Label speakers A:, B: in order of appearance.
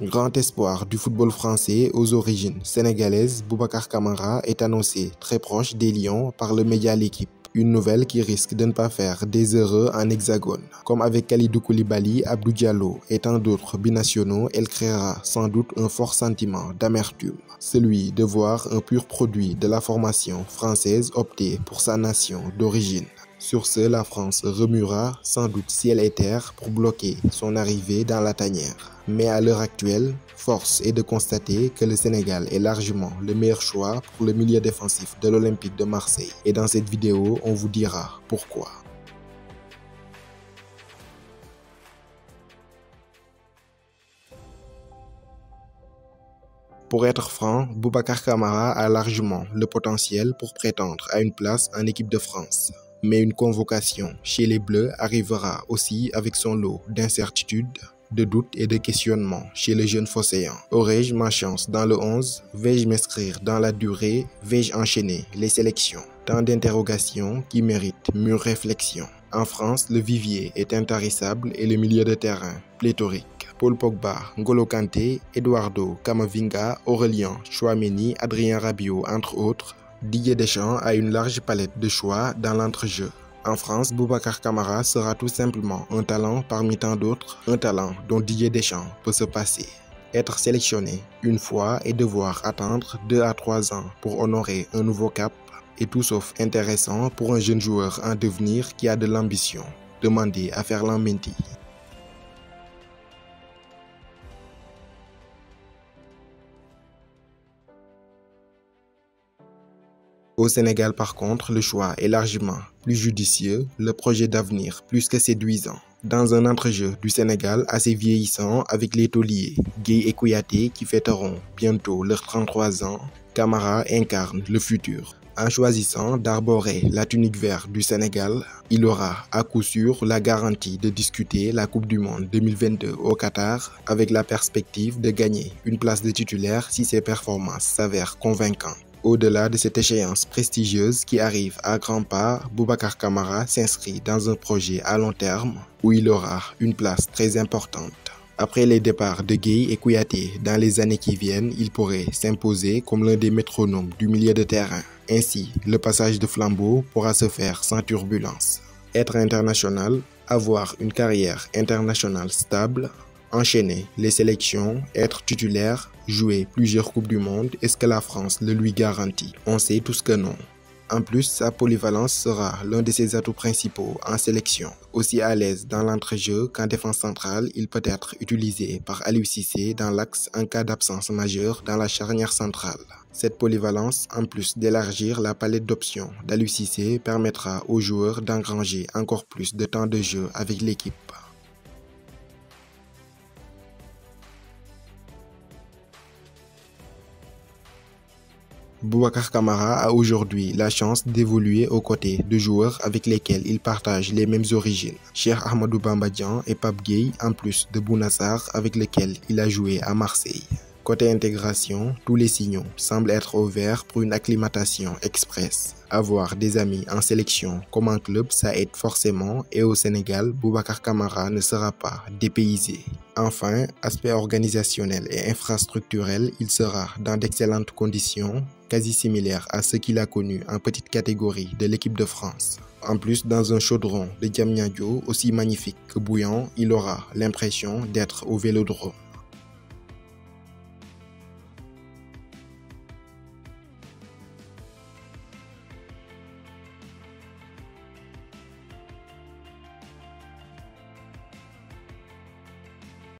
A: Grand espoir du football français aux origines sénégalaises, Boubacar Kamara est annoncé très proche des Lions par le média L'Équipe. Une nouvelle qui risque de ne pas faire des heureux en hexagone. Comme avec Kalidou Koulibaly, Abdou Diallo et tant d'autres binationaux, elle créera sans doute un fort sentiment d'amertume. Celui de voir un pur produit de la formation française opter pour sa nation d'origine. Sur ce, la France remuera sans doute ciel et terre pour bloquer son arrivée dans la tanière. Mais à l'heure actuelle, force est de constater que le Sénégal est largement le meilleur choix pour le milieu défensif de l'Olympique de Marseille. Et dans cette vidéo, on vous dira pourquoi. Pour être franc, Boubacar Kamara a largement le potentiel pour prétendre à une place en équipe de France. Mais une convocation chez les Bleus arrivera aussi avec son lot d'incertitudes, de doutes et de questionnements chez le jeune Phocéen. Aurais-je ma chance dans le 11? Vais-je m'inscrire dans la durée? Vais-je enchaîner les sélections? Tant d'interrogations qui méritent mûre réflexion. En France, le vivier est intarissable et le milieu de terrain pléthorique. Paul Pogba, N'Golo Kanté, Eduardo Camavinga, Aurélien Tchouaméni, Adrien Rabiot, entre autres, Didier Deschamps a une large palette de choix dans l'entrejeu. En France, Boubacar Kamara sera tout simplement un talent parmi tant d'autres, un talent dont Didier Deschamps peut se passer. Être sélectionné une fois et devoir attendre 2 à 3 ans pour honorer un nouveau cap est tout sauf intéressant pour un jeune joueur en devenir qui a de l'ambition. Demandez à Ferland Mendy. Au Sénégal, par contre, le choix est largement plus judicieux, le projet d'avenir plus que séduisant. Dans un entrejeu du Sénégal assez vieillissant avec les tauliers Gueye et Kouyaté qui fêteront bientôt leurs 33 ans, Kamara incarne le futur. En choisissant d'arborer la tunique verte du Sénégal, il aura à coup sûr la garantie de discuter la Coupe du Monde 2022 au Qatar avec la perspective de gagner une place de titulaire si ses performances s'avèrent convaincantes. Au-delà de cette échéance prestigieuse qui arrive à grands pas, Boubacar Kamara s'inscrit dans un projet à long terme où il aura une place très importante. Après les départs de Gueye et Kouyaté dans les années qui viennent, il pourrait s'imposer comme l'un des métronomes du milieu de terrain. Ainsi, le passage de flambeau pourra se faire sans turbulence. Être international, avoir une carrière internationale stable, enchaîner les sélections, être titulaire, jouer plusieurs Coupes du Monde, est-ce que la France le lui garantit? On sait tous que non. En plus, sa polyvalence sera l'un de ses atouts principaux en sélection. Aussi à l'aise dans l'entrejeu qu'en défense centrale, il peut être utilisé par Aliou Cissé dans l'axe en cas d'absence majeure dans la charnière centrale. Cette polyvalence, en plus d'élargir la palette d'options d'Aliou Cissé, permettra aux joueurs d'engranger encore plus de temps de jeu avec l'équipe. Boubacar Kamara a aujourd'hui la chance d'évoluer aux côtés de joueurs avec lesquels il partage les mêmes origines. Cheikh Ahmadou Bamba Dieng et Pape Gueye, en plus de Bouna Sarr avec lequel il a joué à Marseille. Côté intégration, tous les signaux semblent être au vert pour une acclimatation express. Avoir des amis en sélection comme en club, ça aide forcément et au Sénégal, Boubacar Kamara ne sera pas dépaysé. Enfin, aspect organisationnel et infrastructurel, il sera dans d'excellentes conditions, quasi similaires à ce qu'il a connu en petite catégorie de l'équipe de France. En plus, dans un chaudron de Diamniadio aussi magnifique que bouillant, il aura l'impression d'être au Vélodrome.